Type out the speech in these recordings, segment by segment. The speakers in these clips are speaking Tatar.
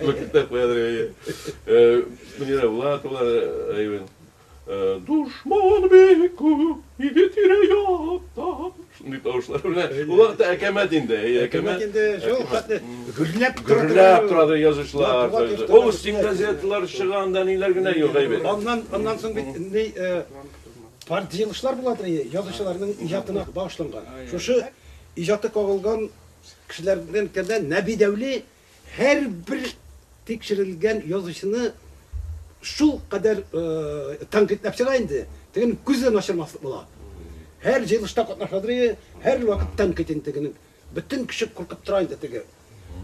Vakitler koyadır ya. Bunlara ulan ayven. Düşman beku yetire yatta. Şimdi tavuşlar bilen. Ulan da ekemetinde. Ekemetinde şu hatta gürlep turadı yazışlar. O sting gazetler çıkandan iler güne yok ayben. Ondan sonra ne partiyalışlar buladır yazışlarının icatına bağışlangan. Şu icatı koyulgan kişilerden Nebi Devli her bir tekshirilgen yazışını şu kadar tankitlep çıkayındı. Tegin gözden aşırmaslık bula. Her yılışta katnaşadır, her vakit tankitin teginin. Bütün kişi korkup durayındı tegi.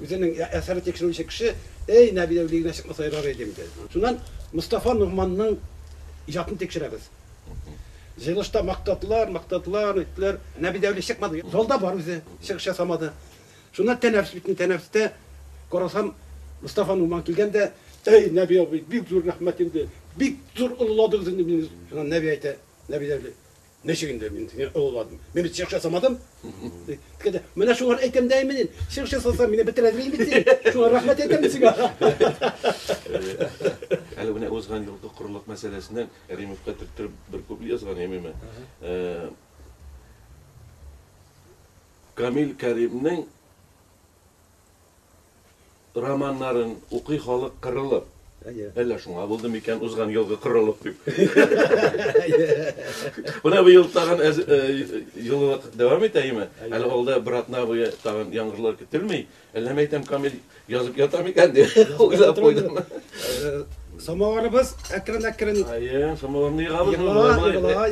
Üzerinin eseri tekşirilecek kişi, ey Nebi Devli'ne çıkmasa yarar edeyim dedi. Şundan Mustafa Nuhman'ın icatını tekşireriz. Yılışta maktadılar, ettiler. Nebi Devli çıkmadı. Yolda var bize, çıkış yasamadı. Şundan teneffüste korasam Mustafa Nuhman gelgende, ey Nebi abi, büyük zor rahmetinde, büyük zor ululadığınızı biliniz. Şundan Nebi ayette, Nebi Devli, ne şekilde biliniz, ululadım. Beni çıkış yasamadım. Mene şu an eytem değmenin, çıkış yasasam beni bitirediğim bitti. Şu an rahmet eytem misin? Hele bu ne Ozgan yolda kuruluk meselesinden Erim Üfkatir'tir bir kupli yazgan emime. Kamil Kerim'nin romanların okuy halı kırılıp elle şuna buldum iken Ozgan yolda kırılıp deyip. Buna bu yıl tağın yılı devam eteyim. Hele olda Bıratna boyu tağın yangırlar getirmeyi. Ellemeytem Kamil yazıp yatam iken diye oylap koydum. Samovarımız ekran. Ayy, samovarını yığabız.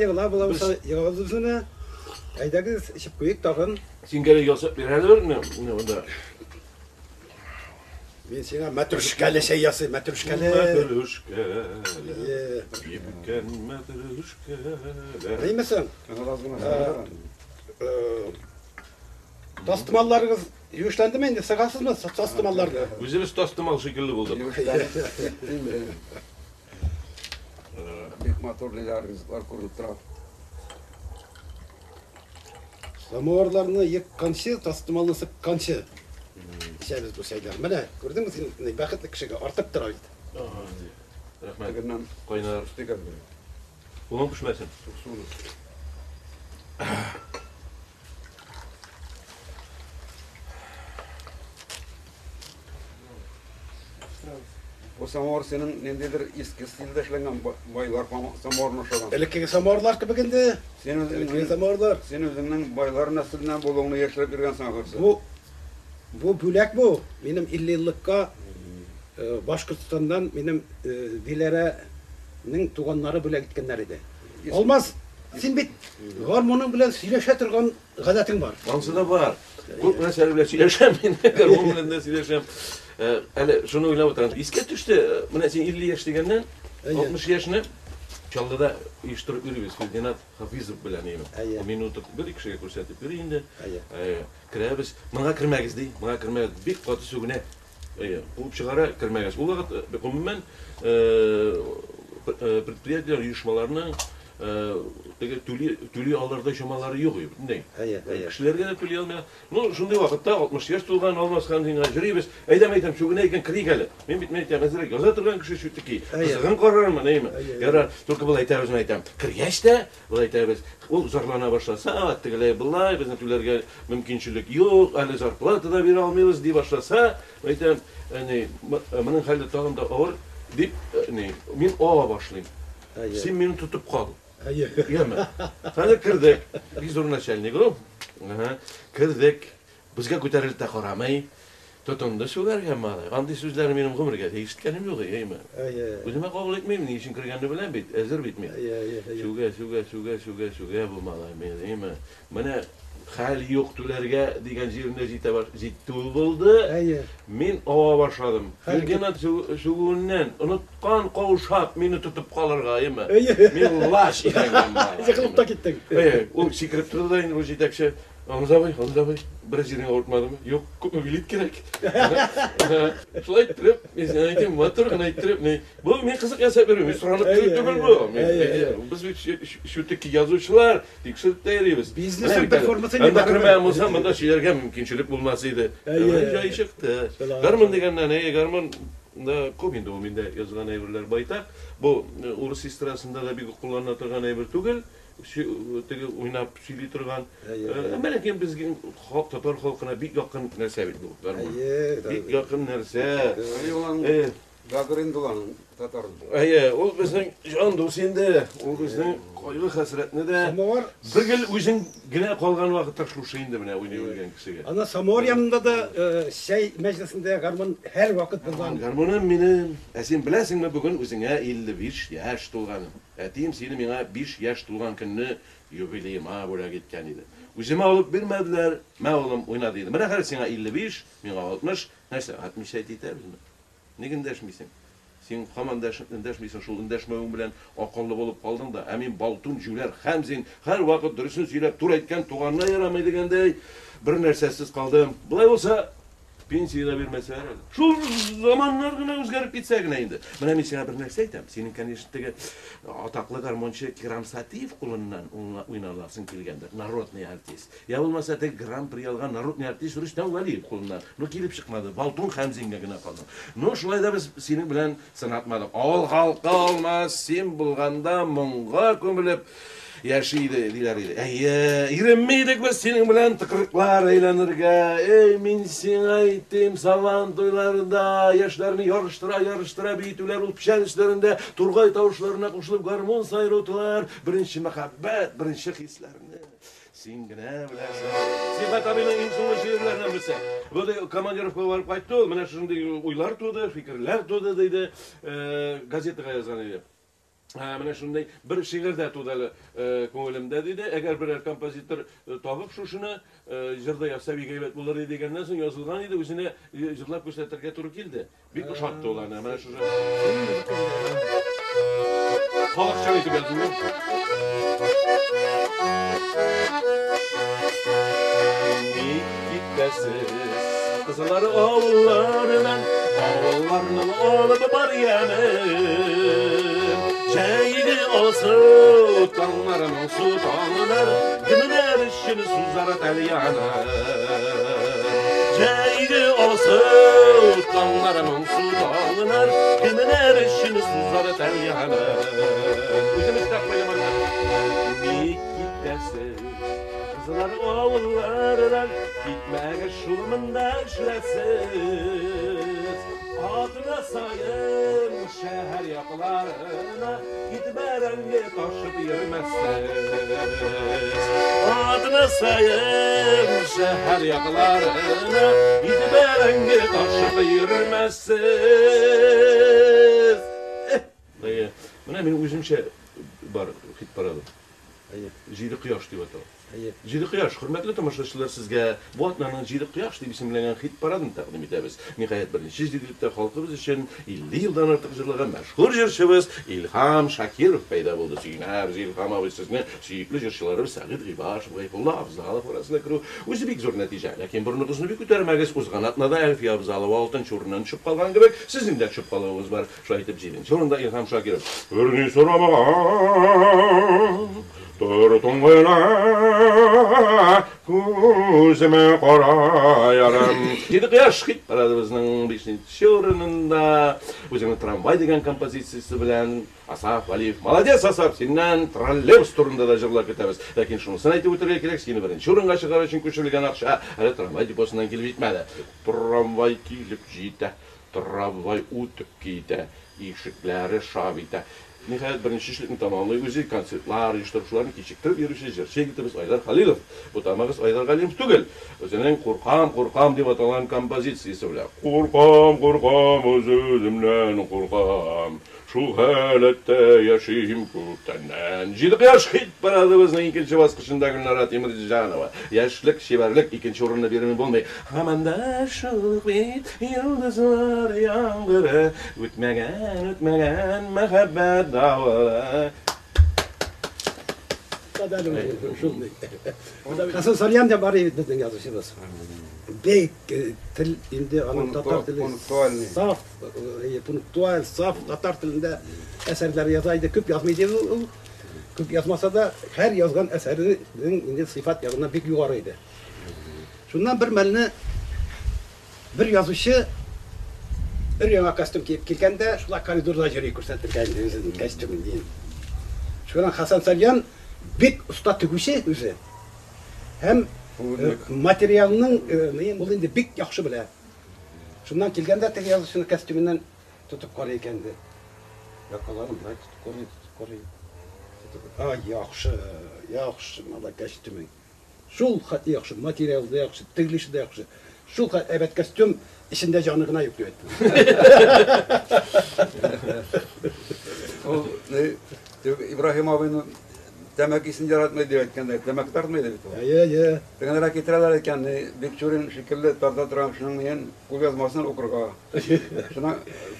Yığıla bulamızsana. Aydagı şıp koyuk tağın. Sen gerek yolsa bir hali var ne onda? Ben sana matruşkali şey yazı, matruşkali. Matruşkali. Yibken matruşkali. Ney misin? Tastımallarınız yuşlandı mı indi? Sakasız mı tastımallarda? Üzeriz tastımal şekilli buldum. Büyük motorlularımız var kurulup duran. Samovarlarını yıkkanşı, tastımalını sıkkanşı. İşte biz bu şeyler. Mene, gördün mü senin bakıtlı kişiye artık duraydı. Rahmet. Kaynar. Ulan pişmesin. O samovar senin nendedir eski stilde işlengen baylar samovarını şogan. Elekki samovarlar gibi kendi. Elekki samovarlar. Sen özünün baylar neslinden bolağını yaşayıp birgen sana karşı. Bu bülek bu. Benim 50 yıllıkka Başkırtistan'dan benim Vilere'nin tuğanları bülek gitkenler idi. Olmaz. Sen bit. Hormonun bilen sileşe turgan gadetin var. Ansı da var. Bu mesele bile sileşem. Hormonun da sileşem. Hele şunu oylap oturalım. İsket düştü. Buna sen 50 yaş degenden 60 yaşını Çallı'da iştirip yürüyoruz. Fildinat Hafizov bilen eyim. O minutu bir iki şey ko'rsatib berindi. Kiramiz. Manga kirmagiz dey. Manga kirmagiz. Bir qoti sugune. Quvib chiqara kirmagiz. U vaqt umuman предприятиялар uyushmalarining tuli alırda şamaları yok ya. Ne? Kişilerge de tuli almaya. No, şunday vaqtda 60 yaş to'lgan olmasdan yuribmiz. Aytmaytam shu kuni ekan kirigali. Men bitmaytam. Azrak yoza turgan kishi shutiki. Qizg'in qararmi, neymi? Yara, turki bul aytamiz, men aytam. Kirgachda, bul aytamiz. U zarlana boshlasa, attigilar bular, bizning ularga mumkinchilik yo'q, hali zarplata da bera olmaymiz deb boshlasa, aytam, mening hali tag'imda og'ir deb, men ova boshlayman. Sen meni tutib qol. Yeme. Hadi kirdik. Bir zoruna çelnik oğlum. Kirdik. Bizga ko'tarilib da qaramay. Tutundu so'larga mala. Qanday so'zlarni mening umrga eshitganim yo'q, yeymi? O'zimga qabul etmayman, ishin kirganini bilan bit, azir bitmaydi. Shuga bu mala men, yeymi? Mana hali yo'qtularga degan yerda jetdi bo'ldi. Men ova boshladim. Fildinat shugundan unutgan qovushab meni tutib qolarga, yeymi? Men lash ekanman. Yiqilib da ketding. U sikirib turdi, endi o'sha yetakchi Hamza Bey, biraz yerini ortmadı mı? Yok, bilet gerek. Şulay ettirip, sen aytayım, motor ayttirip, ne? Bu men kızık yasap veriyorum, soranıp tügül bu. Biz şu teki yazıcılar, tekşirip değeriz. Biznes performansı ne var? Ben olsam bunda şeylerge mümkünçülük bulmasıydı. Önce çıktı. Garmın degenden ne? Garmın da kominde o minde yazılan evreler baytak. Bu Urus istirasında da bir kullanılan evre tügül. Tegi oynap söyley turgan. Belki bizga Tatar xalqına bir yakın narsa bit bu. Bir yakın narsa. Gagarin dolan Tatar. O bizning jon do'sinde, o bizning qayg'u hasratni de bir yil o'zing gina qolgan vaqtda shu endi mana o'ynay o'rgan kishiga. Ana Samor yanında da şey meclisinde garmon her vakit bulgan. Garmonim menim, sen bilasingmi bugun o'zingga 55 yosh to'lganim. Aytayım seni menga 5 yosh to'lgan kunni yubileyima bo'la ketgan edi. O'zimga olib bermadilar, men o'g'lim o'ynadi edi. Mana qara senga 55, menga 60, neyse 60 aytayapsizmi? Nega indashmaysan? Sen hamon indashmaysan, shu indashmaving bilan oqonli bo'lib qolding da, amin baltun jular ham sen har vaqt durustni so'ylab tur aytgan to'g'anna yaramaydiganday bir narsasiz qoldim. Bulay bo'lsa pensiya bermasa, shu zamonlar gina o'zgarib ketsagina endi. Mana men senga bir narsa aytaman. Sening kanishidagi ataqli garmonchi Kiram Satiyev qo'lidan o'ynalasin kelganda, народный artist. Ya bo'lmasa tek Grand Prix olgan народный artist Rustam Valiyev qo'lidan. No kelib chiqmadi. Baltun Hamzingagina qoldi. No shulayda biz sening bilan sanatmadik. Ol xalqqa olmas, sen bo'lganda mung'a ko'milib yaşıydı, dileriydi. İrinmeydik biz senin bilen tıkırıklar eğlenirge. Men sen ayttim savan toylarında yaşlarını yarıştıra büyütüler ulpşan işlerinde Turgay tavuşlarına koşulup garmon sayrotular. Birinci muhabbet, birinci hislerini. Sen gine bilersin. Sihat abinin insonlu şiirlerinden bilse. Böyle Komandirovga varıp kayttı ol. Mana şunday uylar tuğdu, fikirler tuğdu deydi. Gazetega yazgan edi. Mana shunday bir she'rda to'dali ko'nglimda dedi. Agar biror kompozitor topib shuni jirda yozsa begaybat bo'lar edi degandan so'ng yozilgan edi. O'zini jirlab ko'rsatarga to'g'ri keldi. Bek o'shatdi ularni. Mana shu xalqcha aytib berdim. Gitmesiz kızları oğullarından alıp var yemin. Şeydi olsun tanlarımın sultanlar, Gümüner işini suzara telyanar. Şeydi olsun tanlarımın sultanlar, Gümüner işini suzara telyanar. Üzüm istakmayım anlar. Gitmesiz kızlar oğullardan, Gitmege şulumunda işlesiz. Adına sayın şehir yapılarına, Gitmerenge taşıp yürümezsiniz. Adına sayın şehir yapılarına, Gitmerenge taşıp yürümezsiniz. Buna benim özümçe var, hit paralı. Jiydi quyosh deb ataladi. Jiydi quyosh, hurmatli tomoshabinlar, sizga bu atlarning Jiydi quyosh deb ismlangan hit paradini taqdim etamiz. Nihoyat birinchi jildlikda xalqimiz uchun 50 yildan ortiq jirlagan mashhur jirchimiz Ilhom Shakirov paydo bo'ldi. Biz Ilhom abi sizni suyukli jirchilarimiz Sag'id G'ibashev, G'ayfullo Afzalov orasiga kirib, o'zi bek zo'r natija. Lekin burningizni bek ko'tarmagiz, o'z qanotnada Alfiya Afzalov 6-o'rindan tushib qolgan gibi, sizning de tushib qolganingiz bor. Shu aytib 7-o'rinda Ilhom Shakirov. O'rni so'ramagan Tortun gına kuzime qarayarım. Jiydi quyosh hit paradimizning 5-o'rinida o'zining tramvay degan kompozitsiyasi bilan Asaf Valiyev. Молодец Asaf, sendan trolleybus turida da jirlab ketamiz. Lekin shunisi aytib o'tirga kerak, seni birinchi o'ringa chiqarish uchun ko'chirilgan aqsha hali tramvay deposidan kelib yetmadi. Tramvay kelib jiydi, tramvay o'tib ketdi, eshiklari shavita. Nihoyat birinchi ishlikni tamomlay, o'zi konsertlar, uyushtiruvchilarni kechiktirib yurishi jirchi yigitimiz Aydar Xalilov. Bu tamog'iz Aydar Xalilov tugul. O'zining qo'rqam deb atalgan kompozitsiyasi bilan qo'rqam o'zimdan qo'rqam. Şu halatda yaşayım ko'pdan. Jiydi quyosh hit paradimizning ikkinchi bosqichida Gulnora Temirjanova. Yoshlik, shevarlik ikkinchi o'rinni bermay bo'lmay. Hamanda shulbit yulduzlar yomg'iri, o'tmagan muhabbat davri. usta dedim. Hasan Saryan da var bizden yazışımız. Bek til indi anın Tatar dili saf, punktual, saf Tatar dilinde eserler yazaydı, küp yazmaydı. Küp yazmasa da her yazgan eserinin indi sıfat yazından pek yukarıydı. Şundan bir melini bir yazışı bir yana kostüm giyip kelgende şular koridorda yürüyüp ko'rsatirgan o'zining kostyumin deyin. Şuran Hasan Saryan bek usta tuguşu o'zi. Hem materialının bu indi bek yaxşı bile. Şundan kelgende tek yazışını kostyuminden tutup koruyor kendi. Yakalarım da tutup koruyor. Ay yaxşı mala kostyumin. Şul hat yaxşı, material da yaxşı, tigilishi da yaxşı. Şul hat evet kostyum içinde canına yüklüyor. O İbrahim abinin demek isim yaratmayı diyor etkende. Demek tartmaydı bit o. Ya. Degene getirirler eken Bekçur'un şekilde tarta duran şunun yen kul yazmasını okurga. Şuna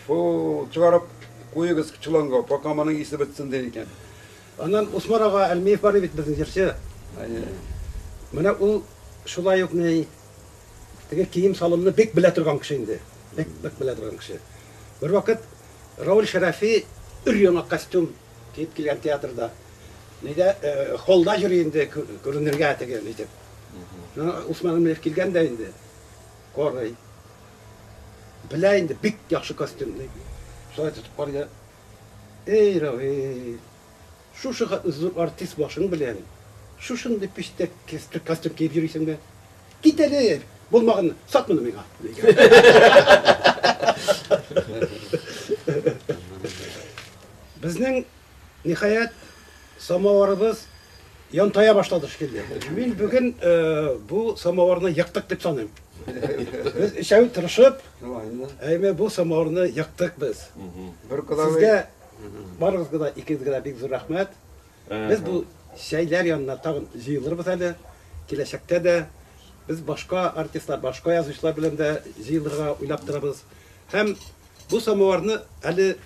bu çıkarıp koyuyoruz çılanga pakamanın iyisi bitsin derken. Anan Osman Ağa Elmiyev var bit bizim yerçe. Mana o şulay yok ne? Tege kiyim salonunu bek bile turgan kişi indi. Bek bile turgan kişi. Bir vakit Raul Şerefi ürüyona kostyum giyip kelgen teatrda. Neyde holda yürüyündü görünürge tege neyde. Osman Elmiyev kelgen de indi. Koray. Bile indi bek yaxşı kostyum. Şulay tutup koruyor. Ey Raul. Şu artist başını bilen. Şu şimdi pişte kostyum giyip yürüysen de. Gidelim. Bulmağını satmadım ya. Bizning nihayet samovarımız yantaya başladı şekilde. Ben bugün bu samovarını yaktık dep sanıyorum. Biz işe tırışıp, ayme bu samovarını yaktık biz. Sizge barınızga da ikizge de bek zor rahmet. Biz bu şeyler yanına tağın jıyılırız hali. Gelecekte de biz başka artistler, başka yazıcılar bilen de jıyılırga uylap durabız. Hem bu samovarını hali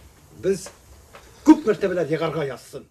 biz küp mertebeler yagarga yazsın.